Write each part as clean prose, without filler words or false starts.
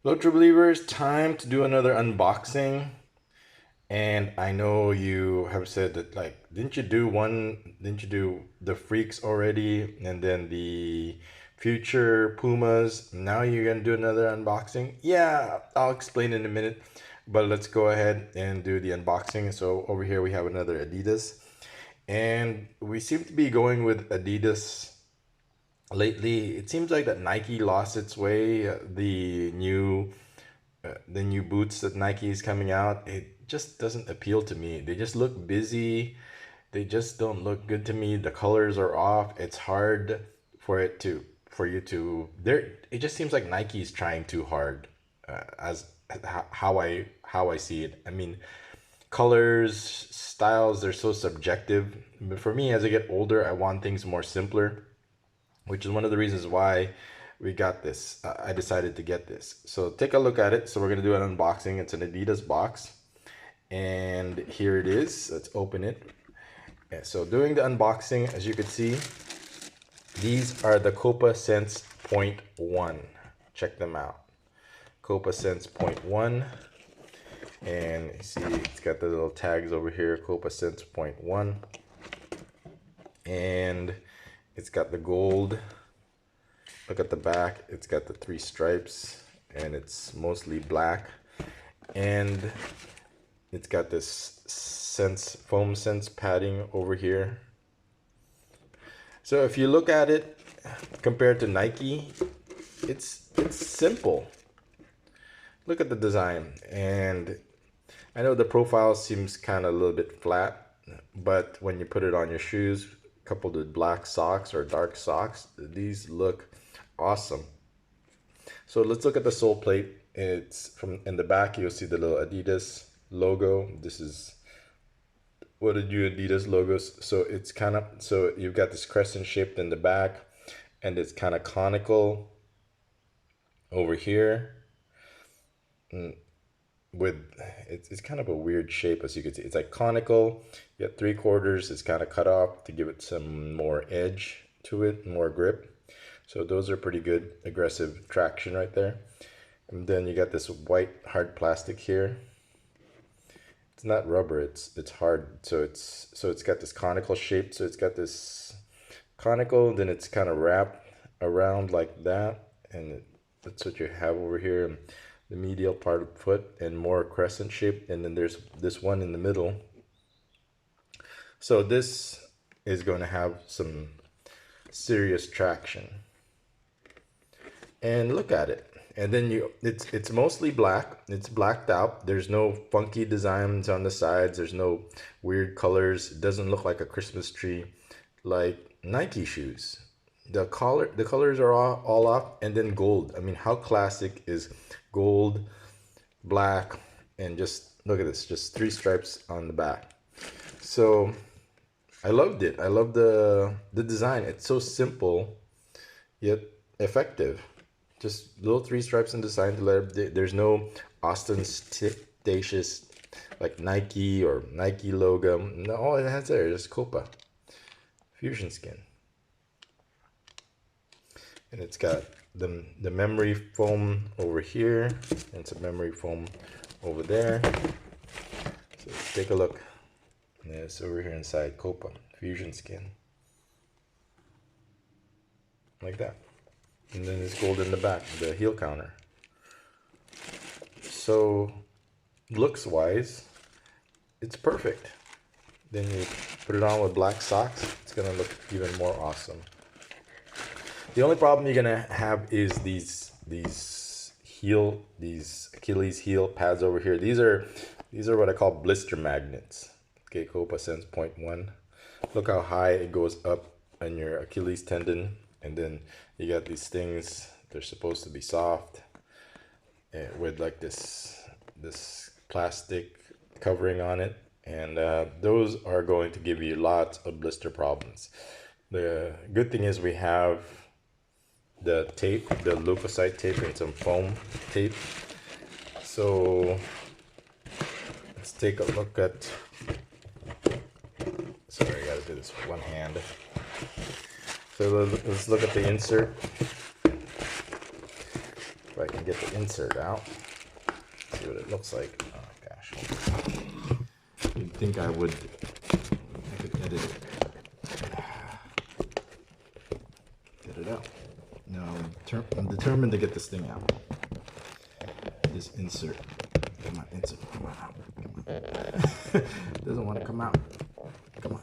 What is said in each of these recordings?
Hello, True Believers. Time to do another unboxing. And I know you have said that, like, didn't you do the Freaks already? And then the Future Pumas. Now you're going to do another unboxing? Yeah, I'll explain in a minute. But let's go ahead and do the unboxing. So over here we have another Adidas. And we seem to be going with Adidas lately. It seems like that Nike lost its way. The new boots that Nike is coming out, it just doesn't appeal to me. They just look busy. They just don't look good to me. The colors are off. It's hard for you to there. It just seems like Nike is trying too hard, as how I see it. I mean, colors, styles, they're so subjective. But for me, as I get older, I want things more simpler, which is one of the reasons why we got this. I decided to get this. So take a look at it. So we're gonna do an unboxing. It's an Adidas box, and here it is. Let's open it. Yeah, so doing the unboxing, as you can see, these are the Copa Sense Point One. Check them out. Copa Sense Point One, and you see it's got the little tags over here. Copa Sense Point One, and it's got the gold. Look at the back, it's got the three stripes and it's mostly black, and it's got this foam sense padding over here. So if you look at it compared to Nike, it's simple. Look at the design, and I know the profile seems kind of a little bit flat, but when you put it on your shoes coupled with black socks or dark socks, these look awesome. So let's look at the sole plate. It's from in the back, you'll see the little Adidas logo. This is what a new Adidas logos. So it's kind of, so you've got this crescent shaped in the back, and it's kind of conical over here. With it's kind of a weird shape, as you can see. It's like conical. You got 3/4. It's kind of cut off to give it some more edge to it, more grip. So those are pretty good, aggressive traction right there. And then you got this white hard plastic here. It's not rubber, it's hard. So it's got this conical shape. So it's got this conical, then it's kind of wrapped around like that, and that's what you have over here. The medial part of the foot, and more crescent shape, and then there's this one in the middle. So this is going to have some serious traction. And look at it. And then it's mostly black. It's blacked out. There's no funky designs on the sides. There's no weird colors. It doesn't look like a Christmas tree like Nike shoes. The colors are all off, and then gold. I mean, how classic is gold, black, and just look at this, just three stripes on the back. So I loved it. I love the design. It's so simple yet effective. Just little three stripes in design to let there's no ostentatious like Nike or Nike logo. No, all it has there is Copa Fusion Skin. And it's got the memory foam over here, and some memory foam over there. So take a look. And it's over here inside Copa Fusion Skin. Like that. And then it's gold in the back, the heel counter. So looks wise, it's perfect. Then you put it on with black socks, it's gonna look even more awesome. The only problem you're gonna have is these Achilles heel pads over here. These are what I call blister magnets. Okay, Copa Sense Point One. Look how high it goes up on your Achilles tendon, and then you got these things. They're supposed to be soft, with like this plastic covering on it, and those are going to give you lots of blister problems. The good thing is we have the tape, the leukocyte tape, and some foam tape. So let's take a look at, sorry, I gotta do this with one hand. So let's look at the insert I can get the insert out. See what it looks like. Oh gosh. You'd think I could edit it. Get it out. No, I'm determined to get this thing out. This insert. Come on, insert. Come on out. Come on. Doesn't want to come out. Come on.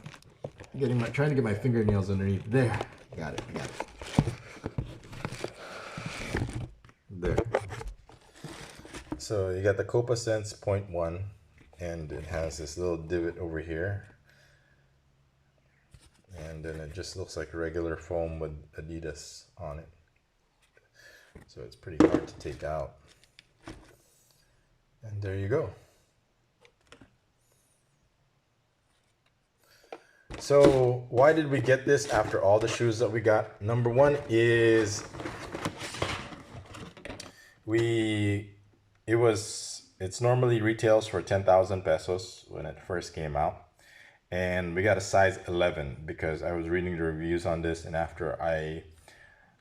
Trying to get my fingernails underneath. There. Got it. Got it. There. So you got the Copa Sense 0.1, and it has this little divot over here. And then it just looks like regular foam with Adidas on it. So it's pretty hard to take out. And there you go. So why did we get this after all the shoes that we got? Number one is it's normally retails for 10,000 pesos when it first came out. And we got a size 11 because I was reading the reviews on this, and after I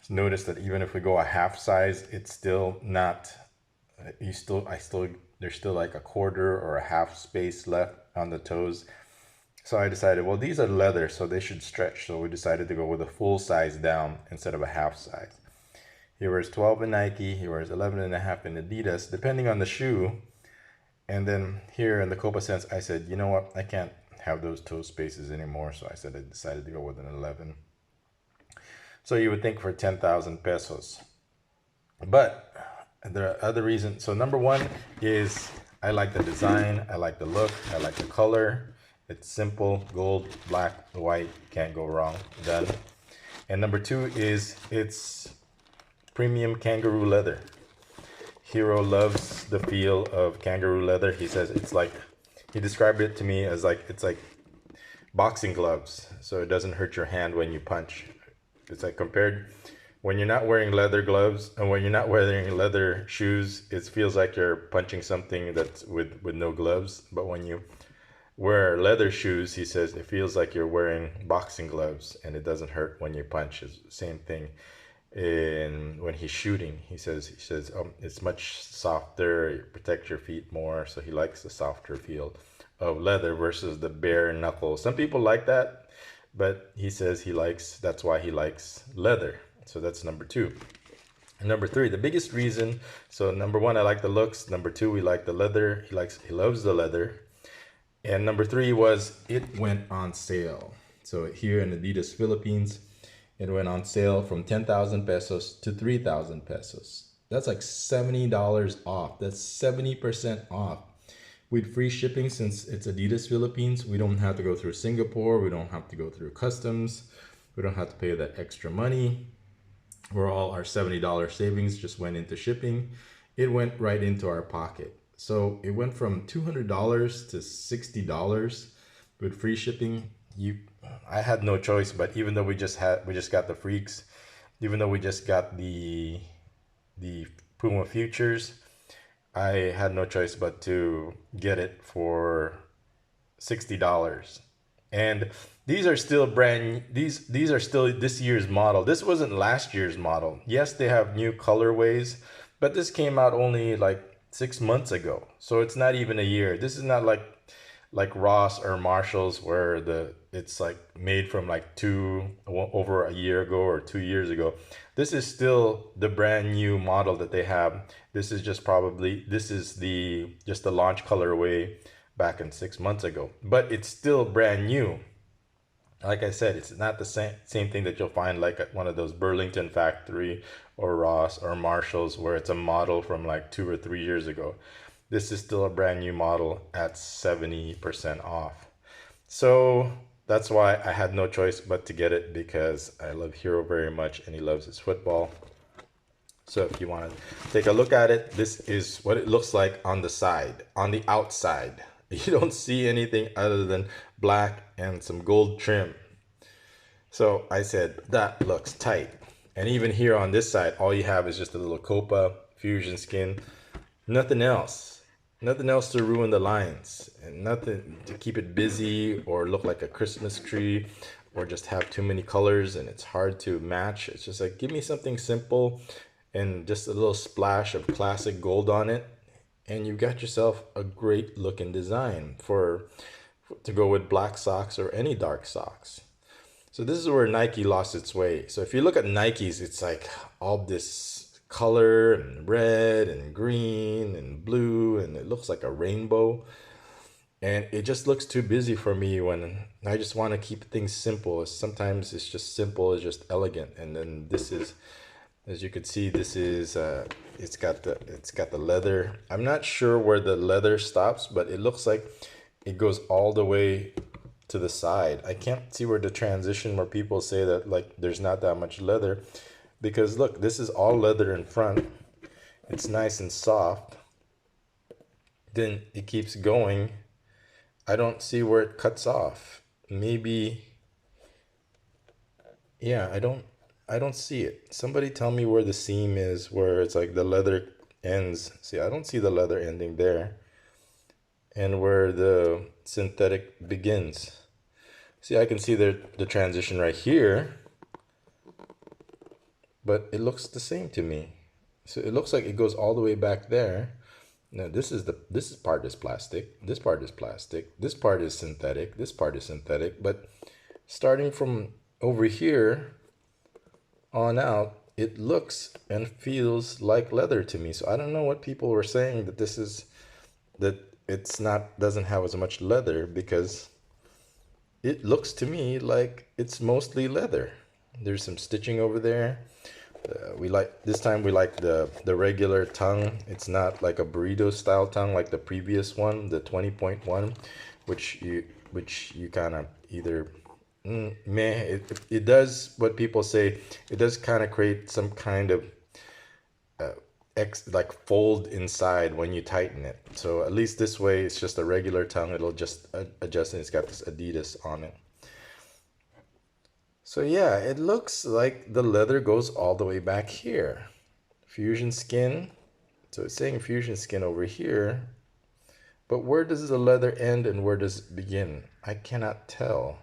noticed that even if we go a half size, it's still not, there's still like a quarter or a half space left on the toes. So I decided, well, these are leather, so they should stretch. So we decided to go with a full size down instead of a half size. He wears 12 in Nike, he wears 11.5 in Adidas, depending on the shoe. And then here in the Copa Sense, I said, you know what, I can't have those toe spaces anymore. So I decided to go with an 11. So you would think for 10,000 pesos. But there are other reasons. So number one is I like the design, I like the look, I like the color. It's simple, gold, black, white, can't go wrong, done. And number two is it's premium kangaroo leather. Hero loves the feel of kangaroo leather. He says he described it to me as it's like boxing gloves, so it doesn't hurt your hand when you punch. It's like compared when you're not wearing leather gloves and when you're not wearing leather shoes, it feels like you're punching something that's with no gloves. But when you wear leather shoes, he says it feels like you're wearing boxing gloves and it doesn't hurt when you punch. It's the same thing when he's shooting. He says it's much softer, it protects your feet more, so he likes the softer feel of leather versus the bare knuckle. Some people like that, but he says that's why he likes leather. So that's number two. And number three, the biggest reason, so number one, I like the looks. Number two, we like the leather. He loves the leather. And number three was it went on sale. So here in Adidas Philippines, it went on sale from 10,000 pesos to 3,000 pesos. That's like $70 off. That's 70% off. With free shipping, since it's Adidas Philippines, we don't have to go through Singapore. We don't have to go through customs. We don't have to pay that extra money. Where all our $70 savings just went into shipping. It went right into our pocket. So it went from $200 to $60 with free shipping. I had no choice, but even though we just got the freaks, even though we just got the Puma Futures, I had no choice but to get it for $60. And these are still these are still this year's model. This wasn't last year's model. Yes, they have new colorways, but this came out only like 6 months ago. So it's not even a year. This is not like Ross or Marshalls where it's like made from like over a year ago or 2 years ago. This is still the brand new model that they have. This is just the launch colorway back in 6 months ago, but it's still brand new. Like I said, it's not the same thing that you'll find like at one of those Burlington factory or Ross or Marshalls where it's a model from like 2 or 3 years ago. This is still a brand new model at 70% off. So that's why I had no choice but to get it, because I love Hero very much and he loves his football. So if you want to take a look at it, this is what it looks like on the side, on the outside. You don't see anything other than black and some gold trim. So I said, that looks tight. And even here on this side, all you have is just a little Copa Fusion skin. Nothing else. Nothing else to ruin the lines. And nothing to keep it busy or look like a Christmas tree or just have too many colors and it's hard to match. It's just like, give me something simple and just a little splash of classic gold on it, and you got yourself a great looking design to go with black socks or any dark socks. So this is where Nike lost its way. So if you look at Nikes, it's like all this color and red and green and blue, and it looks like a rainbow. And it just looks too busy for me when I just want to keep things simple. Sometimes it's just simple, it's just elegant. And then this is, as you can see, this is it's got the leather. I'm not sure where the leather stops, but it looks like it goes all the way to the side. I can't see where the transition where people say that like there's not that much leather, because look, this is all leather in front. It's nice and soft. Then it keeps going. I don't see where it cuts off. Maybe, yeah, I don't see it. Somebody tell me where the seam is, where it's like the leather ends. See, I don't see the leather ending there. And where the synthetic begins. See, I can see the transition right here, but it looks the same to me. So it looks like it goes all the way back there. Now this part is plastic, this part is plastic, this part is synthetic, this part is synthetic, but starting from over here on out, it looks and feels like leather to me. So I don't know what people were saying that it's not, doesn't have as much leather, because it looks to me like it's mostly leather. There's some stitching over there. We like the regular tongue. It's not like a burrito style tongue like the previous one, the 20.1, which you kind of either meh. It does what people say. It does kind of create some kind of like fold inside when you tighten it. So at least this way, it's just a regular tongue. It'll just adjust, and it's got this Adidas on it. So yeah, it looks like the leather goes all the way back here. Fusion skin. So it's saying fusion skin over here. But where does the leather end and where does it begin? I cannot tell.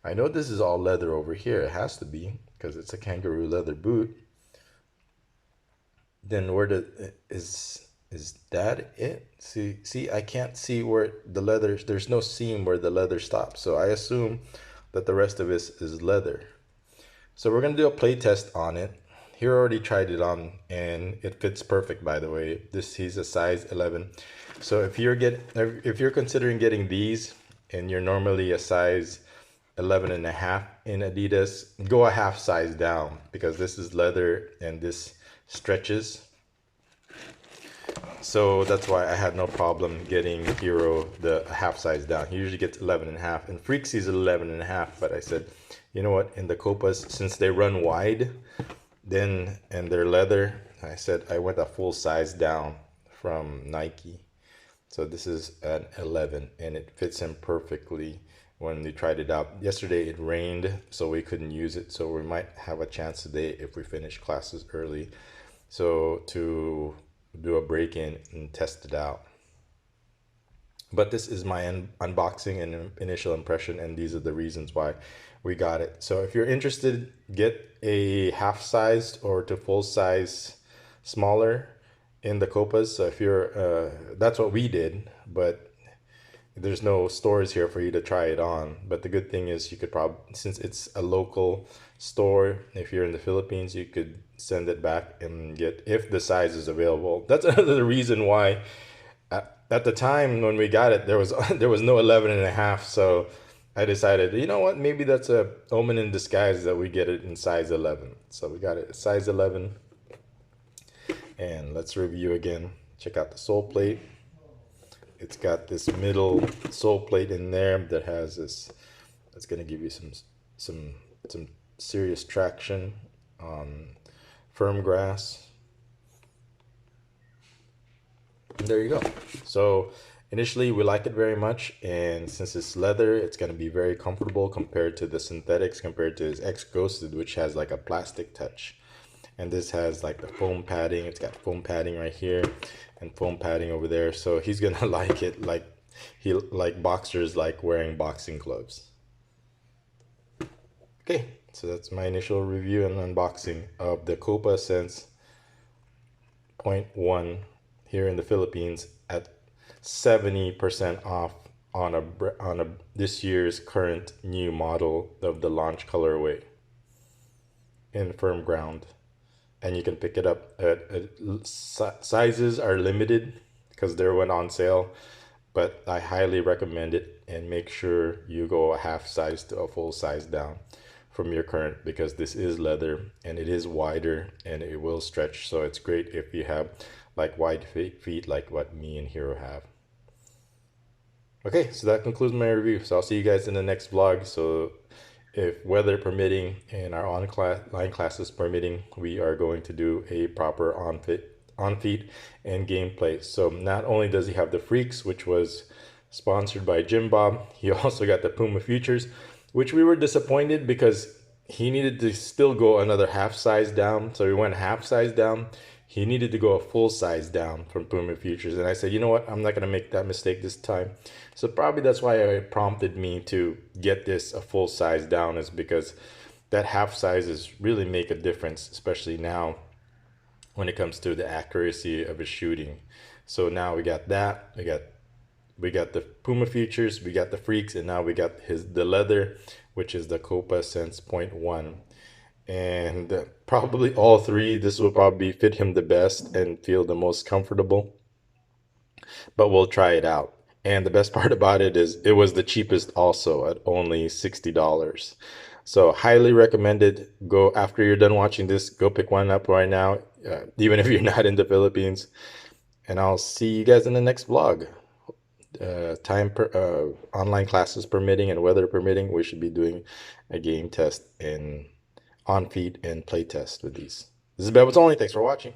I know this is all leather over here. It has to be, because it's a kangaroo leather boot. Then is that it? See, I can't see where the leather, there's no seam where the leather stops. So I assume that the rest of this is leather. So we're gonna do a play test on it. Here, already tried it on, and it fits perfect, by the way. He's a size 11. So if you're considering getting these and you're normally a size 11 and a half in Adidas, go a half size down, because this is leather and this stretches. So that's why I had no problem getting Hero the half size down. He usually gets 11 and a half, and Freaksy's 11 and a half. But I said, you know what, in the Copas, since they run wide, and they're leather, I said I went a full size down from Nike. So this is an 11, and it fits him perfectly. When we tried it out yesterday, it rained, so we couldn't use it. So we might have a chance today if we finish classes early, so to do a break-in and test it out. But this is my unboxing and initial impression, and these are the reasons why we got it. So if you're interested, get a half-sized or to full-size smaller in the Copas. So if you're, that's what we did, but there's no stores here for you to try it on. But the good thing is you could probably, since it's a local store, if you're in the Philippines, you could send it back and get, if the size is available. That's another reason why at the time when we got it, there was no 11 and a half. So I decided, you know what, maybe that's a omen in disguise that we get it in size 11. So we got it size 11. And let's review again. Check out the sole plate. It's got this middle sole plate in there that has this, that's going to give you some serious traction on firm grass. And there you go. So initially we like it very much, and since it's leather, it's going to be very comfortable compared to the synthetics, compared to his X Ghosted, which has like a plastic touch. And this has like the foam padding. It's got foam padding right here and foam padding over there. So he's gonna like it like boxers like wearing boxing gloves. Okay, so that's my initial review and unboxing of the Copa Sense .1 here in the Philippines at 70% off on a this year's current new model of the launch colorway in firm ground. And you can pick it up sizes are limited because they went on sale, but I highly recommend it, and make sure you go a half size to a full size down from your current, because this is leather and it is wider and it will stretch. So it's great if you have like wide feet like what me and Hero have. Okay, so that concludes my review. So I'll see you guys in the next vlog. So if weather permitting and our online classes permitting, we are going to do a proper on feet and gameplay. So not only does he have the Freaks, which was sponsored by Jim Bob, he also got the Puma Futures, which we were disappointed because he needed to still go another half size down. So we went half size down. He needed to go a full size down from Puma Futures. And I said, you know what? I'm not going to make that mistake this time. So probably that's why it prompted me to get this a full size down, is because that half sizes really make a difference, especially now when it comes to the accuracy of his shooting. So now we got that. We got the Puma Futures, we got the Freaks, and now we got the leather, which is the Copa Sense .1. And probably all three, this will probably fit him the best and feel the most comfortable, but we'll try it out. And the best part about it is it was the cheapest also, at only $60. So highly recommended. Go, after you're done watching this, go pick one up right now, even if you're not in the Philippines. And I'll see you guys in the next vlog. Online classes permitting and weather permitting, we should be doing a game test in on feet and play test with these. This is Beb. It's only. Thanks for watching.